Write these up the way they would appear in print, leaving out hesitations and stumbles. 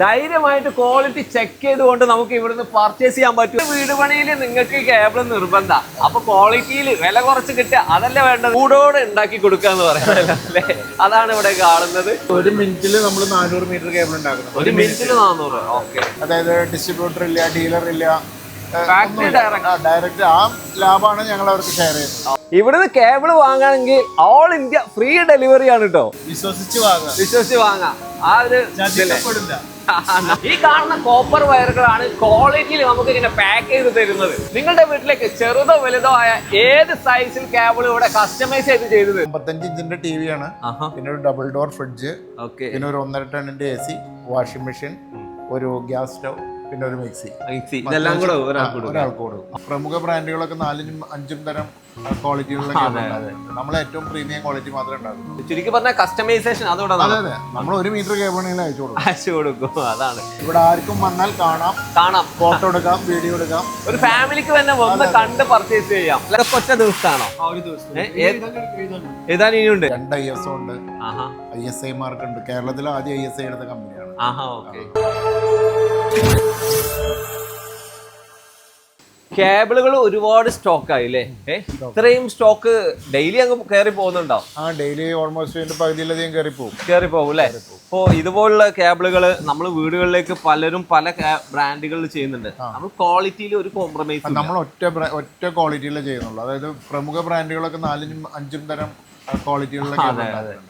ധൈര്യമായിട്ട് quality check ചെയ്തുകൊണ്ട് നമുക്ക് ഇവിടുന്ന് പർച്ചേസ് ചെയ്യാൻ പറ്റും. വീട് പണിയിൽ നിങ്ങൾക്ക് കേബിൾ നിർബന്ധം, അപ്പൊ ക്വാളിറ്റിയിൽ വില കുറച്ച് കിട്ടുക അതല്ലേ വേണ്ടത്. ചൂടോടെ ഉണ്ടാക്കി കൊടുക്കുക എന്ന് പറയുന്നത് അല്ലേ, അതാണ് ഇവിടെ കാണുന്നത്. ഒരു മിനിറ്റിൽ നമ്മൾ 400 മീറ്റർ കേബിൾ ഉണ്ടാക്കുന്നത്. ഒരു മിനിറ്റിൽ 400. ഓക്കെ, അതായത് ഡിസ്ട്രിബ്യൂട്ടർ ഇല്ല, ഡീലർ ഇല്ല, ഫാക്ടറി ഡയറക്റ്റ്. ആ ലാഭമാണ് ഞങ്ങൾ അവർക്ക് ഷെയർ ചെയ്യുന്നത്. ഇവിടുന്ന് കേബിൾ വാങ്ങുകയാണെങ്കിൽ ഓൾ ഇന്ത്യ ഫ്രീ ഡെലിവറി ആണ് കേട്ടോ. വിശ്വസിച്ച് വാങ്ങാം. ആ ഒരു ഈ കാണുന്ന കോപ്പർ വയറുകളാണ് ക്വാളിറ്റിയിൽ നമുക്ക് ഇങ്ങനെ പാക്ക് ചെയ്ത് തരുന്നത്. നിങ്ങളുടെ വീട്ടിലേക്ക് ചെറുതോ വലുതോ ആയ ഏത് സൈസിൽ കേബിൾ ഇവിടെ കസ്റ്റമൈസ് ചെയ്ത് 55 ഇഞ്ചിന്റെ ടി വി ആണ്, പിന്നെ ഒരു ഡബിൾ ഡോർ ഫ്രിഡ്ജ്, പിന്നെ ഒരു 1.5 ടണ്ണിന്റെ AC, വാഷിംഗ് മെഷീൻ, ഒരു ഗ്യാസ് സ്റ്റവ്, പിന്നെ ഒരു മിക്സി. ഇതെല്ലാം കൂടെ ഒരാൾക്ക് കൊടുക്കും. പ്രമുഖ ബ്രാൻഡുകളൊക്കെ 4-ഉം 5-ഉം തരം ക്വാളിറ്റിയുള്ള നമ്മൾ ഏറ്റവും പ്രീമിയം ക്വാളിറ്റി മാത്രമേ ഉണ്ടാകുള്ളൂ. ചുരുക്കി പറഞ്ഞ കസ്റ്റമൈസേഷൻ അതോടെ അതെ, നമ്മൾ 1 മീറ്റർ കേബിളിൽ അയച്ചു കൊടുക്കും. അതാണ് ഇവിടെ ആർക്കും വന്നാൽ കാണാം, ഫോട്ടോ എടുക്കാം, വീഡിയോ എടുക്കാം. ഒരു ഫാമിലിക്ക് തന്നെ വന്ന് കണ്ട് പർച്ചേസ് ചെയ്യാം. ഒറ്റ ദിവസമാണോ? ഏതാണ് ഇനിയുണ്ട്? 2 ISO ഉണ്ട്, ISI മാർക്ക് ഉണ്ട്. കേരളത്തിൽ ആദ്യം ISI എടുത്ത കമ്പനിയാണ്. കേബിളുകൾ ഒരുപാട് സ്റ്റോക്ക് ആയി അല്ലേ? ഇത്രയും സ്റ്റോക്ക് ഡെയിലി അങ്ങ് കയറി പോകുന്നുണ്ടോ? ഡെയിലി ഓൾമോസ്റ്റ് പകുതിയിലധികം കയറി പോകും അല്ലേ? ഇപ്പോ ഇതുപോലുള്ള കേബിളുകൾ നമ്മൾ വീടുകളിലേക്ക് പലരും പല ബ്രാൻഡുകളിൽ ചെയ്യുന്നുണ്ട്. നമ്മൾ ക്വാളിറ്റിയിൽ ഒരു കോംപ്രമൈസ് നമ്മൾ ഒറ്റ ക്വാളിറ്റിയിലേ ചെയ്യുന്നുള്ളൂ. അതായത് പ്രമുഖ ബ്രാൻഡുകളൊക്കെ 4-ഉം 5-ഉം തരം ക്വാളിറ്റിയുള്ള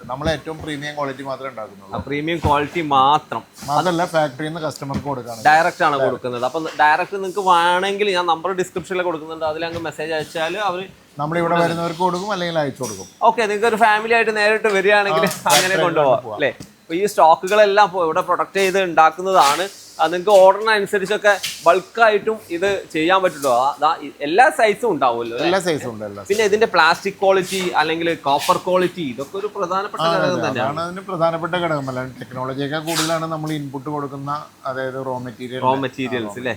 നമ്മൾ ഏറ്റവും പ്രീമിയം ക്വാളിറ്റി മാത്രമേ ഉണ്ടാക്കുന്നുള്ളൂ. പ്രീമിയം ക്വാളിറ്റി മാത്രം, അതല്ല ഫാക്ടറിയിൽ നിന്ന് കസ്റ്റമർക്ക് കൊടുക്കണം, ഡയറക്റ്റ് ആണ് കൊടുക്കുന്നത്. അപ്പൊ ഡയറക്റ്റ് നിങ്ങൾക്ക് വേണമെങ്കിൽ ഞാൻ നമ്പർ ഡിസ്ക്രിപ്ഷനിൽ കൊടുക്കുന്നുണ്ട്, അതിലങ്ങ് മെസ്സേജ് അയച്ചാൽ അവർ നമ്മളിവിടെ വരുന്നവർക്ക് കൊടുക്കും, അല്ലെങ്കിൽ അയച്ചു കൊടുക്കും. ഓക്കെ, നിങ്ങൾക്ക് ഒരു ഫാമിലി ആയിട്ട് നേരിട്ട് വരികയാണെങ്കിൽ അങ്ങനെ കൊണ്ടുപോകാം അല്ലേ? ഈ സ്റ്റോക്കുകളെല്ലാം ഇവിടെ പ്രൊഡക്റ്റ് ചെയ്ത് ഉണ്ടാക്കുന്നതാണ്. നിങ്ങൾക്ക് ഓർഡറിനനുസരിച്ചൊക്കെ ബൾക്കായിട്ടും ഇത് ചെയ്യാൻ പറ്റുമോ? എല്ലാ സൈസും ഉണ്ടാവുമല്ലോ? എല്ലാ സൈസും ഉണ്ട്. പിന്നെ ഇതിന്റെ പ്ലാസ്റ്റിക് ക്വാളിറ്റി അല്ലെങ്കിൽ കോപ്പർ ക്വാളിറ്റി ഇതൊക്കെ ഒരു പ്രധാനപ്പെട്ട ഘടകം തന്നെയാണ്. അതിന് പ്രധാനപ്പെട്ട ഘടകമല്ല, ടെക്നോളജിയൊക്കെ കൂടുതലാണ് നമ്മൾ ഇൻപുട്ട് കൊടുക്കുന്ന, അതായത് റോ മെറ്റീരിയൽസ് അല്ലേ?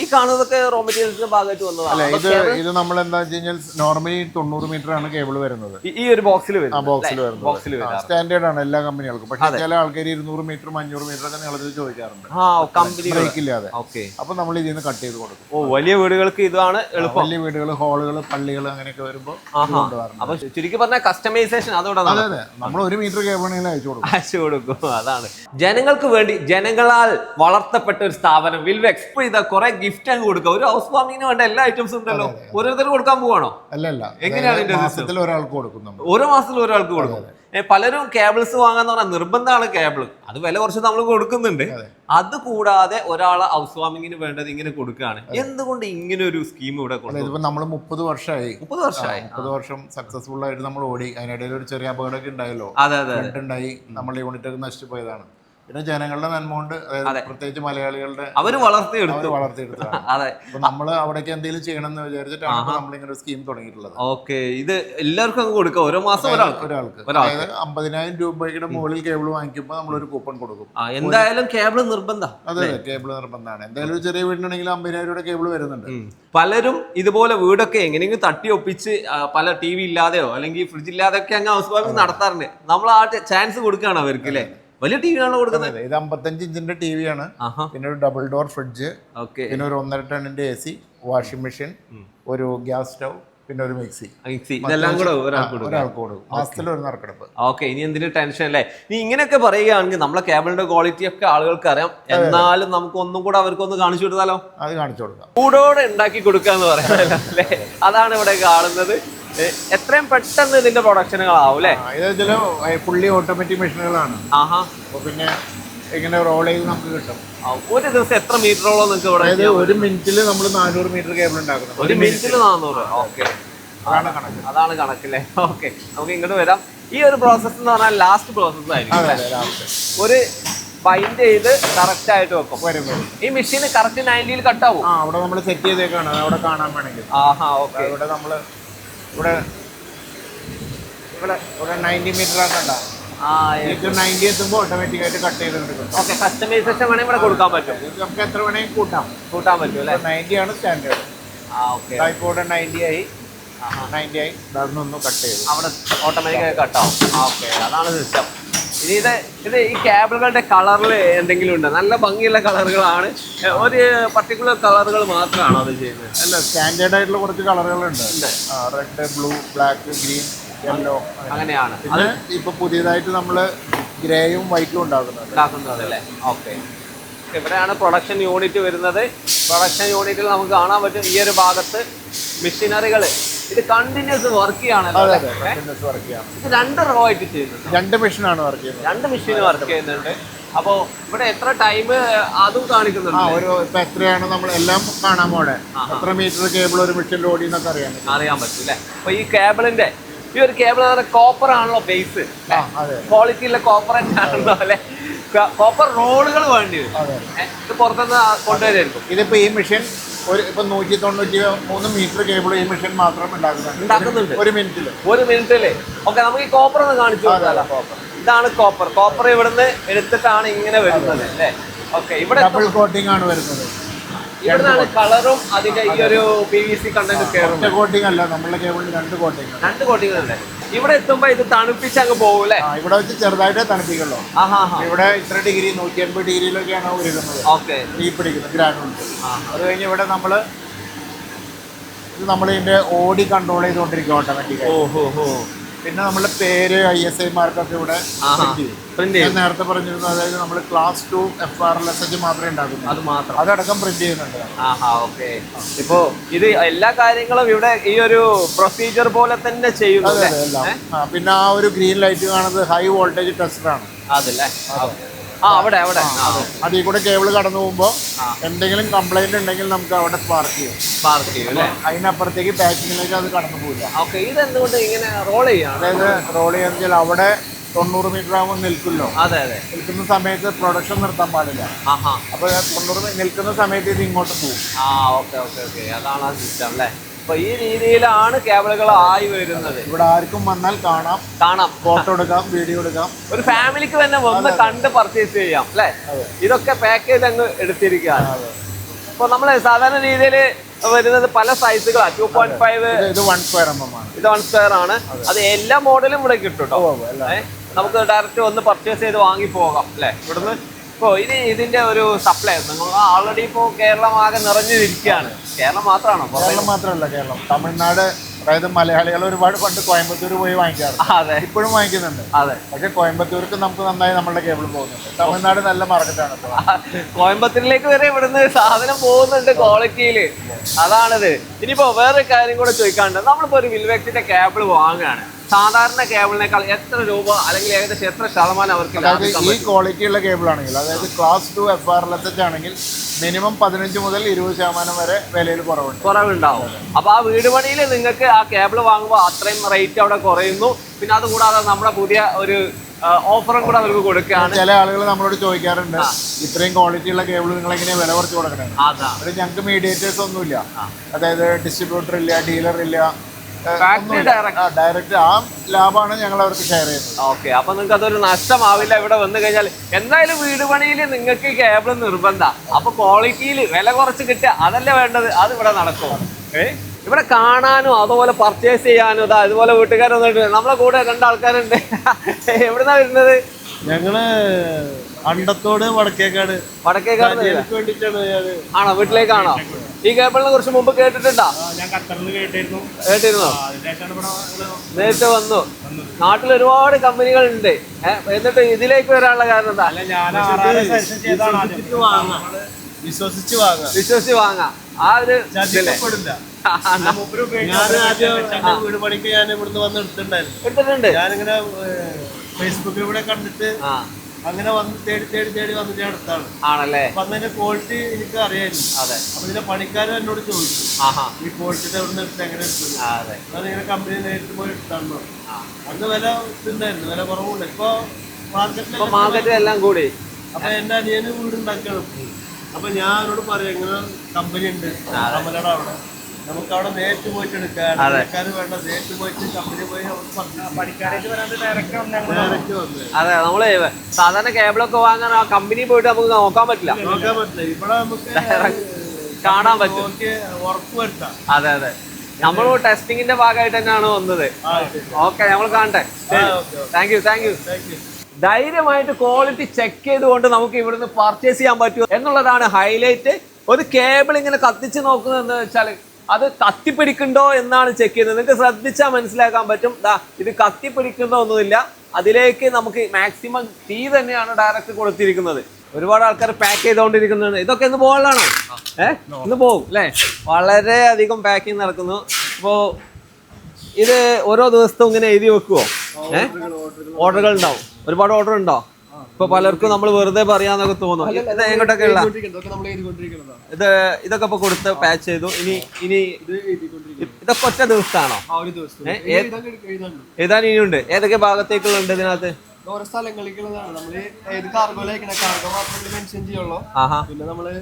ഈ കാണുന്നതൊക്കെ റോ മെറ്റീരിയൽസിന്റെ ഭാഗമായിട്ട് വന്നതാണ്. ഇത് നമ്മൾ എന്താ വെച്ച് കഴിഞ്ഞാൽ നോർമലി 90 മീറ്റർ ആണ് കേബിൾ വരുന്നത്. ഈ ഒരു ബോക്സിൽ സ്റ്റാൻഡേർഡ് ആണ് എല്ലാ കമ്പനികൾക്കും. പക്ഷേ ചില ആൾക്കാർ 200 മീറ്ററും 500 മീറ്റർ ഒക്കെ നീളത്തിൽ ചോദിക്കാറുണ്ട് ബ്രേക്ക് ഇല്ലാതെ. അപ്പൊ നമ്മൾ ഇതിൽ നിന്ന് കട്ട് ചെയ്ത് കൊടുക്കും. വലിയ വീടുകൾക്ക് ഇതാണ് എളുപ്പം. വലിയ വീടുകൾ, ഹാളുകൾ, പള്ളികൾ അങ്ങനെയൊക്കെ വരുമ്പോൾ അപ്പൊ ചുരുക്കി പറഞ്ഞ കസ്റ്റമൈസേഷൻ അതോടെ നമ്മൾ 1 മീറ്റർ കേബിളിൽ അയച്ചു കൊടുക്കും. അതാണ് ജനങ്ങൾക്ക് വേണ്ടി ജനങ്ങളാൽ വളർത്തപ്പെട്ട ഒരു സ്ഥാപനം വിൽവെക്സ്. ഇപ്പൊ ഇതാ കുറെ ഗിഫ്റ്റ് അങ്ങ് കൊടുക്കുക. ഒരു ഹൗസ് വാമിങ്ങിന് വേണ്ട എല്ലാ ഐറ്റംസും ഉണ്ടല്ലോ. ഓരോരുത്തർക്ക് കൊടുക്കാൻ പോവാണോ? അല്ലല്ല, എങ്ങനെയാണ് മാസത്തിൽ ഒരാൾക്ക് കൊടുക്കും. ഓരോ മാസത്തിൽ ഒരാൾക്ക് കൊടുക്കും. പലരും കേബിൾസ് വാങ്ങാന്ന് പറഞ്ഞാൽ നിർബന്ധമാണ് കേബിൾ. അത് വില കുറച്ച് നമ്മൾ കൊടുക്കുന്നുണ്ട്. അത് കൂടാതെ ഒരാളെ ഹൗസ് വാമിങ്ങിന് വേണ്ടത് ഇങ്ങനെ കൊടുക്കുകയാണ്. എന്തുകൊണ്ട് ഇങ്ങനെ ഒരു സ്കീം ഇവിടെ കൊണ്ടുവന്നു? നമ്മൾ 30 വർഷം സക്സസ്ഫുൾ ആയിട്ട് നമ്മൾ ഓടി. അതിനിടയിൽ ഒരു ചെറിയ അപകടമൊക്കെ ഉണ്ടായല്ലോ, ഉണ്ടായി. നമ്മുടെ യൂണിറ്റ് ഒക്കെ നഷ്ടപ്പോയതാണ്. പിന്നെ ജനങ്ങളുടെ നന്മ കൊണ്ട്, പ്രത്യേകിച്ച് മലയാളികളുടെ അവര് വളർത്തിയെടുത്തു. നമ്മൾ അവിടേക്ക് എന്തെങ്കിലും ചെയ്യണം എന്ന് വിചാരിച്ചിട്ടാണ് നമ്മളിങ്ങനെ ഒരു സ്കീം തുടങ്ങിയിട്ടുള്ളത്. ഓക്കെ, ഇത് എല്ലാവർക്കും കൊടുക്കാം. ഓരോ മാസം ഒരാൾക്ക് അതായത് 50,000 രൂപയുടെ മുകളിൽ കേബിൾ വാങ്ങിക്കുമ്പോൾ നമ്മളൊരു കൂപ്പൺ കൊടുക്കും. എന്തായാലും കേബിൾ നിർബന്ധം. അതെ, കേബിൾ നിർബന്ധമാണ്. എന്തായാലും ഒരു ചെറിയ വീടിനുണ്ടെങ്കിൽ 50,000 രൂപയുടെ കേബിൾ വരുന്നുണ്ട്. പലരും ഇതുപോലെ വീടൊക്കെ എങ്ങനെയെങ്കിലും തട്ടി ഒപ്പിച്ച് പല TV ഇല്ലാതെയോ അല്ലെങ്കിൽ ഫ്രിഡ്ജ് ഇല്ലാതെയൊക്കെ അങ്ങ് ഹൗസ് വാമിങ് നടത്താറുണ്ട്. നമ്മൾ ആ ചാൻസ് കൊടുക്കുകയാണ് അവർക്ക് അല്ലേ? വലിയ ടി വി ആണോ കൊടുക്കുന്നത്? ഇത് 55 ഇഞ്ചിന്റെ ടി വി ആണ്, പിന്നെ ഒരു ഡബിൾ ഡോർ ഫ്രിഡ്ജ്, പിന്നെ ഒരു 1.5 ടണ്ണിന്റെ AC, വാഷിംഗ് മെഷീൻ, ഒരു ഗ്യാസ് സ്റ്റവ്, പിന്നെ ഒരു മിക്സി. ഇതെല്ലാം കൂടെ ഒരാൾക്ക് കൊടുക്കും. മാസത്തിൽ ഒരു നറുക്കെടുപ്പ്. ഓക്കെ, ഇനി എന്തിനു ടെൻഷൻ അല്ലേ? നീ ഇങ്ങനെയൊക്കെ പറയുകയാണെങ്കിൽ നമ്മളെ കേബിളിന്റെ ക്വാളിറ്റി ഒക്കെ ആളുകൾക്ക് അറിയാം. എന്നാലും നമുക്ക് ഒന്നും കൂടെ അവർക്കൊന്ന് കാണിച്ചു കൊടുത്താലോ? അത് കാണിച്ചു കൊടുക്കാം. ചൂടോടെ ഉണ്ടാക്കി കൊടുക്കാന്ന് പറയാനല്ലേ? അതാണ് ഇവിടെ കാണുന്നത്. എത്രയും പെട്ടെന്ന് ഇതിന്റെ പ്രൊഡക്ഷനുകളാവും അല്ലേ? ഇത് ഫുള്ളി ഓട്ടോമാറ്റിക് മെഷീനുകളാണ്. പിന്നെ ഇങ്ങനെ റോൾ ചെയ്ത് നമുക്ക് കിട്ടും. ഒരു ദിവസം എത്ര മീറ്ററോളം നിങ്ങൾക്ക് ഇവിടെ? ഒരു മിനിറ്റിൽ നമ്മൾ 400 മീറ്റർ കേബിൾ ഉണ്ടാക്കുന്നത്. ഒരു മിനിറ്റിൽ 400. ഓക്കെ, അതാണ് കണക്കല്ലേ? ഓക്കെ, നമുക്ക് ഇങ്ങോട്ട് വരാം. ഈ ഒരു പ്രോസസ് എന്ന് പറഞ്ഞാൽ ലാസ്റ്റ് പ്രോസസ് ആയിരിക്കും. ഒരു ബൈൻഡ് ചെയ്ത് കറക്റ്റ് ആയിട്ട് വെക്കും. ഈ മെഷീൻ കറക്റ്റ് 90ൽ കട്ടാവും. അവിടെ നമ്മൾ സെറ്റ് ചെയ്തേക്കാണ്, അവിടെ കാണാൻ വേണമെങ്കിൽ. ഓക്കെ, ഇവിടെ നമ്മൾ ഇവിടെ 90 മീറ്റർ ആക്കണ്ട. 90 എത്തുമ്പോൾ ഓട്ടോമാറ്റിക് ആയിട്ട് കട്ട് ചെയ്തെടുക്കും. ഓക്കെ, കസ്റ്റമൈസേഷൻ വേണമെങ്കിൽ ഇവിടെ കൊടുക്കാൻ പറ്റും. നമുക്ക് എത്ര വേണമെങ്കിൽ കൂട്ടാൻ പറ്റും അല്ലേ? 90 ആണ് സ്റ്റാൻഡേർഡ്. ടൈപ്പോടെ 90 ആയി. അതൊന്നും കട്ട് ചെയ്തു അവിടെ ഓട്ടോമാറ്റിക് ആയി കട്ടാവും. ഓക്കെ, അതാണ് സിസ്റ്റം. ഇനി ഇത് ഈ കേബിളുകളുടെ കളറിൽ എന്തെങ്കിലും ഉണ്ടോ? നല്ല ഭംഗിയുള്ള കളറുകളാണ്, ഒരു പർട്ടിക്കുലർ കളറുകൾ മാത്രമാണോ അത് ചെയ്യുന്നത്? അല്ല, സ്റ്റാൻഡേർഡ് ആയിട്ടുള്ള കുറച്ച് കളറുകളുണ്ട്. Red, blue, black, green, yellow, അങ്ങനെയാണ്. അത് ഇപ്പൊ പുതിയതായിട്ട് നമ്മള് ഗ്രേയും വൈറ്റും ഉണ്ടാക്കുന്നത് അല്ലേ? ഓക്കെ. ഇവിടെയാണ് പ്രൊഡക്ഷൻ യൂണിറ്റ് വരുന്നത്. പ്രൊഡക്ഷൻ യൂണിറ്റിൽ നമുക്ക് കാണാൻ പറ്റും ഈ ഒരു ഭാഗത്ത് മെഷീനറികൾ. ഇത് കണ്ടിന്യൂസ് വർക്ക് ചെയ്യാണല്ലോ. ഇത് 2 റോ ആയിട്ട് ചെയ്യുന്നുണ്ട്. 2 മെഷീനാണ് വർക്ക് ചെയ്യുന്നത്. 2 മെഷീൻ വർക്ക് ചെയ്യുന്നുണ്ട്. അപ്പോൾ ഇവിടെ എത്ര ടൈം അതും കാണിക്കുന്നുണ്ട്. ഇപ്പൊ എത്രയാണ് നമ്മൾ എല്ലാം കാണാൻ പോണേ, എത്ര മീറ്റർ കേബിൾ ഒരു മെഷീൻ ഓടി എന്നൊക്കെ അറിയാൻ പറ്റും അല്ലേ? അപ്പൊ ഈ കേബിളിന്റെ ഈ ഒരു കേബിൾ കോപ്പർ ആണല്ലോ ബേസ്, ക്വാളിറ്റി ഉള്ള കോപ്പർ ആണല്ലോ അല്ലെ? കോപ്പർ റോഡുകൾ വേണ്ടി വരും. ഇത് പുറത്തുനിന്ന് കൊണ്ടുവരായിരിക്കും. ഇതിപ്പോ ഈ മെഷീൻ ഇപ്പൊ 193 മീറ്റർ കേബിൾ ഈ മെഷീൻ മാത്രം ഉണ്ടാക്കുന്നുണ്ട് ഒരു മിനിറ്റില്. ഓക്കെ, നമുക്ക് ഈ കോപ്പർ ഒന്ന് കാണിച്ചു കൊടുക്കാലോ. ഇതാണ് കോപ്പർ ഇവിടുന്ന് എടുത്തിട്ടാണ് ഇങ്ങനെ വരുന്നത് അല്ലേ? ഓക്കെ, ഇവിടെ ഡബിൾ കോട്ടിംഗ് ആണ് വരുന്നത്. ഇവിടുന്നാണ് കളറും അതിന്റെ ഈ ഒരു PVC കണ്ടന്റ് കയറും. കോട്ടിംഗ് അല്ല, നമ്മളുടെ കേബിളിന് 2 കോട്ടിംഗ് ഉണ്ട്. ഇവിടെ എത്തുമ്പോ ഇത് തണുപ്പിച്ച് അങ്ങ് പോകും അല്ലേ? ഇവിടെ വെച്ച് ചെറുതായിട്ടേ തണുപ്പിക്കുള്ളൂ. ഇവിടെ ഇത്ര ഡിഗ്രി 180 ഡിഗ്രിയിലൊക്കെയാണ് ഉരുകുന്നത്. ഓക്കെ, തീ പിടിക്കുന്നത് ഗ്രാനുണ്ട്. അത് കഴിഞ്ഞ് ഇവിടെ നമ്മളിതിന്റെ ഓടി കൺട്രോൾ ചെയ്തുകൊണ്ടിരിക്കും ഓട്ടോമാറ്റിക്കായി. പിന്നെ നമ്മുടെ പേര് ISI മാർക്കൊക്കെ ഇവിടെ ഞാൻ നേരത്തെ പറഞ്ഞിരുന്നു. അതായത് നമ്മൾ ക്ലാസ് 2 FRLSH മാത്രമേ ഉണ്ടാക്കുന്നു, അതടക്കം പ്രിന്റ് ചെയ്യുന്നുണ്ട്. ഇപ്പോ ഇത് എല്ലാ കാര്യങ്ങളും ഇവിടെ ഈ ഒരു പ്രൊസീജിയർ പോലെ തന്നെ ചെയ്യുന്നു. പിന്നെ ആ ഒരു ഗ്രീൻ ലൈറ്റ് കാണുന്നത് ഹൈ വോൾട്ടേജ് ടെസ്റ്റർ ആണ്. അതല്ലേ? അതിൽ കൂടെ കേബിൾ കടന്നു പോകുമ്പോ എന്തെങ്കിലും കംപ്ലൈന്റ് ഉണ്ടെങ്കിൽ നമുക്ക് അവിടെ സ്പാർക്ക് ചെയ്യും. അതിനപ്പുറത്തേക്ക് പാക്കിങ്ങിലേക്ക് അത് കടന്നു പോകില്ല. അതായത് റോൾ ചെയ്യാന്ന് അവിടെ 90 മീറ്റർ ആകുമ്പോൾ നിൽക്കുമല്ലോ. നിൽക്കുന്ന സമയത്ത് പ്രൊഡക്ഷൻ നിർത്താൻ പാടില്ല. അപ്പൊ 90 നിൽക്കുന്ന സമയത്ത് ഇത് ഇങ്ങോട്ട് പോകും. അതാണ് ആ സിസ്റ്റം അല്ലേ? അപ്പൊ ഈ രീതിയിലാണ് കേബിളുകൾ ആയി വരുന്നത്. ഇവിടെ ആർക്കും വന്നാൽ കാണാം, ഫോട്ടോ എടുക്കാം, വീഡിയോ എടുക്കാം. ഒരു ഫാമിലിക്ക് തന്നെ വന്ന് കണ്ട് പർച്ചേസ് ചെയ്യാം അല്ലെ? ഇതൊക്കെ പാക്കേജ് അങ്ങ് എടുത്തിരിക്കുകയാണ്. അപ്പൊ നമ്മള് സാധാരണ രീതിയിൽ വരുന്നത് പല സൈസുകളാണ്. 2.5 ഇത് 1 സ്ക്വയർ mm ആണ്. ഇത് 1 സ്ക്വയർ ആണ്. അത് എല്ലാ മോഡലും ഇവിടെ കിട്ടും കേട്ടോ. നമുക്ക് ഡയറക്റ്റ് വന്ന് പർച്ചേസ് ചെയ്ത് വാങ്ങി പോകാം അല്ലെ ഇവിടുന്ന്. ഇപ്പോൾ ഇതിന്റെ ഒരു സപ്ലൈ നിങ്ങൾ ആൾറെഡി ഇപ്പോൾ കേരളം ആകെ നിറഞ്ഞിരിക്കുകയാണ്. കേരളം മാത്രമാണോ? കേരളം മാത്രമല്ല, തമിഴ്നാട്, അതായത് മലയാളികൾ ഒരുപാട് പണ്ട് കോയമ്പത്തൂർ പോയി വാങ്ങിക്കാറുണ്ട്. ഇപ്പോഴും വാങ്ങിക്കുന്നുണ്ട്. പക്ഷെ കോയമ്പത്തൂർക്ക് നമുക്ക് നന്നായി നമ്മളുടെ കേബിൾ പോകുന്നുണ്ട്. തമിഴ്നാട് നല്ല മാർക്കറ്റാണ്. കോയമ്പത്തൂരിലേക്ക് വരെ ഇവിടുന്ന് സാധനം പോകുന്നുണ്ട് ക്വാളിറ്റിയില്. അതാണിത്. ഇനിയിപ്പോ വേറൊരു കാര്യം കൂടെ ചോദിക്കാനുണ്ട്. നമ്മളിപ്പോ ഒരു വിൽവെക്സിന്റെ കേബിൾ വാങ്ങുകയാണ്, സാധാരണ കേബിളിനേക്കാൾ എത്ര രൂപ അല്ലെങ്കിൽ ഏകദേശം എത്ര ശതമാനം അവർക്ക് ഈ ക്വാളിറ്റി ഉള്ള കേബിൾ ആണെങ്കിൽ, അതായത് ക്ലാസ് 2 FRLSH ആണെങ്കിൽ മിനിമം 15 മുതൽ 20% വരെ വിലയിൽ കുറവുണ്ടാവും. അപ്പൊ ആ വീട് പണിയിൽ നിങ്ങൾക്ക് ആ കേബിൾ വാങ്ങുമ്പോൾ അത്രയും റേറ്റ് അവിടെ കുറയുന്നു. പിന്നെ അതുകൂടാതെ നമ്മുടെ പുതിയ ഒരു ഓഫറും കൂടെ അവർക്ക് കൊടുക്കുകയാണ്. ചില ആളുകൾ നമ്മളോട് ചോദിക്കാറുണ്ട്, ഇത്രയും ക്വാളിറ്റി ഉള്ള കേബിൾ നിങ്ങൾ എങ്ങനെയാ വില കുറച്ച് കൊടുക്കണേ? അത് ഞങ്ങൾക്ക് മീഡിയേറ്റേഴ്സ് ഒന്നുമില്ല, അതായത് ഡിസ്ട്രിബ്യൂട്ടർ ഇല്ല, ഡീലർ ഇല്ല, ഡയറക്റ്റ് ആ ലാഭമാണ് ഞങ്ങൾ അവർക്ക് ഷെയർ ചെയ്യുന്നത്. ഓക്കെ, അപ്പൊ നിങ്ങൾക്ക് അതൊരു നഷ്ടമാവില്ല. ഇവിടെ വന്നു കഴിഞ്ഞാൽ എന്തായാലും വീട് പണിയിൽ നിങ്ങൾക്ക് കേബിൾ നിർബന്ധം. അപ്പൊ ക്വാളിറ്റിയിൽ വില കുറച്ച് കിട്ടുക അതല്ലേ വേണ്ടത്, അത് ഇവിടെ നടക്കും. ഇവിടെ കാണാനും അതുപോലെ പർച്ചേസ് ചെയ്യാനും അതുപോലെ വീട്ടുകാർ വന്നിട്ട് നമ്മളെ കൂടെ 2 ആൾക്കാരുണ്ട്. എവിടുന്നാ വരുന്നത്? ഞങ്ങള് അണ്ടത്തോട് വടക്കേക്കാട് ആണോ? വീട്ടിലേക്കാണോ? ഈ കേബിളിനെ കുറിച്ച് മുമ്പ് കേട്ടിട്ടുണ്ടോ? കേട്ടിരുന്നോ? നേരിട്ട് വന്നു. നാട്ടിൽ ഒരുപാട് കമ്പനികൾ ഉണ്ട്. എന്നിട്ട് ഇതിലേക്ക് വരാനുള്ള കാരണം എന്താ? വിശ്വസിച്ച് വാങ്ങാം. ആ ഒരു വീട് പണിക്ക് ഞാൻ ഇവിടുന്ന് വന്ന് എടുത്തിട്ടുണ്ട്. ഞാനിങ്ങനെ ഫേസ്ബുക്കിലൂടെ കണ്ടിട്ട് അങ്ങനെ വന്ന് തേടി വന്ന് ഞാൻ എടുത്താണ്. ആണല്ലേ? അപ്പൊ അതിന്റെ ക്വാളിറ്റി എനിക്ക് അറിയായിരുന്നു. അപ്പൊ ഇതിന്റെ പണിക്കാരും എന്നോട് ചോദിച്ചു, ഈ ക്വാളിറ്റിയുടെ എവിടെ നിന്ന് എടുത്ത് എങ്ങനെ എടുത്തത്? അതിങ്ങനെ കമ്പനി നേരിട്ട് പോയി എടുത്താണോ? അന്ന് വില ഉണ്ടായിരുന്നു, വില കുറവുണ്ട്. ഇപ്പൊ മാർക്കറ്റിൽ എല്ലാം കൂടി. അപ്പൊ എന്റെ അനിയന് വീട് ഉണ്ടാക്കണം. അപ്പൊ ഞാൻ അവരോട് പറയാം, ഇങ്ങനെ കമ്പനി ഉണ്ട് അമലയുടെ അവിടെ, നമുക്ക് അവിടെ നേരിട്ട് പോയിട്ട് എടുക്കാം. വേണ്ട, നേരിട്ട് പോയിട്ട് കമ്പനി പോയി അതെ. നമ്മള് സാധാരണ കേബിളൊക്കെ വാങ്ങാൻ ആ കമ്പനി പോയിട്ട് നമുക്ക് നോക്കാൻ പറ്റില്ല. ഇവിടെ നമുക്ക് കാണാൻ പറ്റും, ഉറപ്പ് വരുത്താം. അതെ. നമ്മൾ ടെസ്റ്റിങ്ങിന്റെ ഭാഗമായിട്ട് തന്നെയാണ് വന്നത്. ഓക്കെ, നമ്മൾ കാണട്ടെ. Thank you. ധൈര്യമായിട്ട് ക്വാളിറ്റി ചെക്ക് ചെയ്തുകൊണ്ട് നമുക്ക് ഇവിടുന്ന് പർച്ചേസ് ചെയ്യാൻ പറ്റുമോ എന്നുള്ളതാണ് ഹൈലൈറ്റ്. ഒരു കേബിൾ ഇങ്ങനെ കത്തിച്ച് നോക്കുന്നത് എന്താ വെച്ചാൽ അത് കത്തിപ്പിടിക്കുന്നുണ്ടോ എന്നാണ് ചെക്ക് ചെയ്യുന്നത്. നിങ്ങൾക്ക് ശ്രദ്ധിച്ചാൽ മനസ്സിലാക്കാൻ പറ്റും. ഇത് കത്തിപ്പിടിക്കുന്നോ ഒന്നുമില്ല, അതിലേക്ക് നമുക്ക് മാക്സിമം തീ തന്നെയാണ് ഡയറക്റ്റ് കൊടുത്തിരിക്കുന്നത്. ഒരുപാട് ആൾക്കാർ പാക്ക് ചെയ്തുകൊണ്ടിരിക്കുന്നുണ്ട്. ഇതൊക്കെ ഇന്ന് പോകാനാണോ? ഇന്ന് പോകും അല്ലേ? വളരെ അധികം പാക്കിങ് നടക്കുന്നു. ഇപ്പോൾ ഇത് ഓരോ ദിവസവും ഇങ്ങനെ എഴുതി വെക്കുവോ? ഓർഡറുകൾ ഉണ്ടാവും. ഒരുപാട് ഓർഡർ ഉണ്ടോ? ഇപ്പൊ പലർക്കും നമ്മൾ വെറുതെ പറയാന്നൊക്കെ തോന്നും. ഇത് എങ്ങോട്ടൊക്കെ ഉള്ള ഇതൊക്കെ ഇപ്പൊ കൊടുത്ത് പാച്ച് ചെയ്തു. ഇനി ഇതൊക്കെ ഒറ്റ ദിവസത്താണോ? എഴുതാൻ ഇനിയുണ്ട്. ഏതൊക്കെ ഭാഗത്തേക്കുള്ളുണ്ട് ഇതിനകത്ത്? ഓരോ സ്ഥലങ്ങളിലേക്കുള്ളതാണ്. നമ്മള് ഏത് കാർഗോയിലേക്കാണ് കാർഗോ മാത്രമേ മെൻഷൻ ചെയ്യുള്ളൂ. പിന്നെ നമ്മള്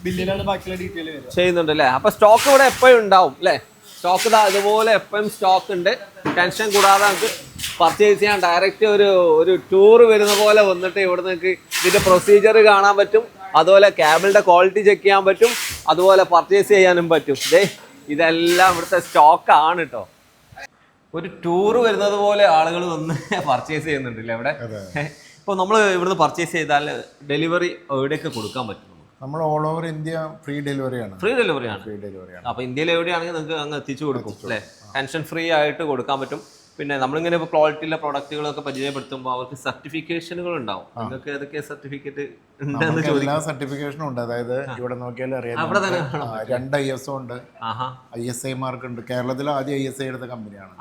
ബില്ലിലാണ് ബാക്കിയുള്ള ഡീറ്റെയിൽ വരിക. ചെയ്യുന്നുണ്ട് അല്ലേ? അപ്പൊ സ്റ്റോക്ക് ഇവിടെ എപ്പോഴും ഉണ്ടാവും അല്ലേ? സ്റ്റോക്ക് ഇതുപോലെ എപ്പോഴും സ്റ്റോക്ക് ഉണ്ട്. ടെൻഷൻ കൂടാതെ നമുക്ക് പർച്ചേസ് ചെയ്യാൻ ഡയറക്റ്റ് ഒരു ടൂർ വരുന്ന പോലെ വന്നിട്ട് ഇവിടെ നിങ്ങൾക്ക് ഇതിന്റെ പ്രൊസീജിയർ കാണാൻ പറ്റും. അതുപോലെ ക്യാബിളിന്റെ ക്വാളിറ്റി ചെക്ക് ചെയ്യാൻ പറ്റും. അതുപോലെ പർച്ചേസ് ചെയ്യാനും പറ്റും. ഇതെല്ലാം ഇവിടുത്തെ സ്റ്റോക്കാണ് കേട്ടോ. ഒരു ടൂർ വരുന്നത് പോലെ ആളുകൾ വന്ന് പർച്ചേസ് ചെയ്യുന്നുണ്ടല്ലേ ഇവിടെ. ഇപ്പോൾ നമ്മൾ ഇവിടുന്ന് പർച്ചേസ് ചെയ്താൽ ഡെലിവറി എവിടെയൊക്കെ കൊടുക്കാൻ പറ്റും? നമ്മൾ ഓൾ ഓവർ ഇന്ത്യ ഫ്രീ ഡെലിവറിയാണ്. ഫ്രീ ഡെലിവറിയാണ്. അപ്പോൾ ഇന്ത്യയിൽ എവിടെയാണെങ്കിൽ നിങ്ങൾക്ക് അങ്ങ് എത്തിച്ചു കൊടുക്കും അല്ലേ? ടെൻഷൻ ഫ്രീ ആയിട്ട് കൊടുക്കാൻ പറ്റും. പിന്നെ നമ്മളിങ്ങനെ ഇപ്പോൾ ക്വാളിറ്റിയിലെ പ്രൊഡക്റ്റുകളൊക്കെ പരിചയപ്പെടുത്തുമ്പോൾ അവർക്ക് സർട്ടിഫിക്കേഷനുകൾ ഉണ്ടാവും. നിങ്ങൾക്ക് ഏതൊക്കെ സർട്ടിഫിക്കറ്റ് ഉണ്ടെന്ന് ചോദിക്കും. എല്ലാ സർട്ടിഫിക്കേഷനും ഉണ്ട്. അതായത് ഇവിടെ നോക്കിയാൽ അറിയാം, 2 ISO ഉണ്ട്, ISI മാർക്ക് ഉണ്ട്. കേരളത്തിൽ ആദ്യം ISI എടുത്ത കമ്പനിയാണ്.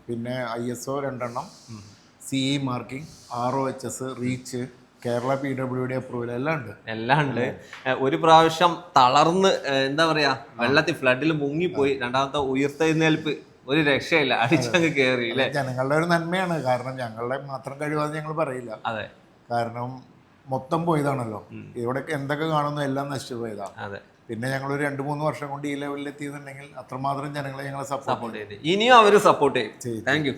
പിന്നെ ISO 2 എണ്ണം, CE marking, ROHS, reach, Kerala PWD approval എല്ലാം ഉണ്ട്. ഒരു പ്രാവശ്യം തളർന്ന് എന്താ പറയാ വെള്ളത്തിൽ ഫ്ലഡിൽ മുങ്ങിപ്പോയി. രണ്ടാമത്തെ ഉയർത്തെഴുന്നേൽപ്പ് ഒരു രക്ഷയില്ല, അടിച്ചങ്ങ് കയറി അല്ലേ? ജനങ്ങളുടെ ഒരു നന്മയാണ്. കാരണം ഞങ്ങളുടെ മാത്രം കഴിവാന്ന് ഞങ്ങൾ പറയില്ല. അതെ, കാരണം മൊത്തം പോയതാണല്ലോ. ഇവിടെ എന്തൊക്കെ കാണുന്നു എല്ലാം നശിച്ചു പോയതാണ്. അതെ. പിന്നെ ഞങ്ങൾ ഒരു 2-3 വർഷം കൊണ്ട് ഈ ലെവലിൽ എത്തിയെന്നുണ്ടെങ്കിൽ അത്രമാത്രം ജനങ്ങളെ ഞങ്ങളെ സപ്പോർട്ട് ചെയ്യും. ഇനിയും അവർ സപ്പോർട്ട് ചെയ്യും. Thank you.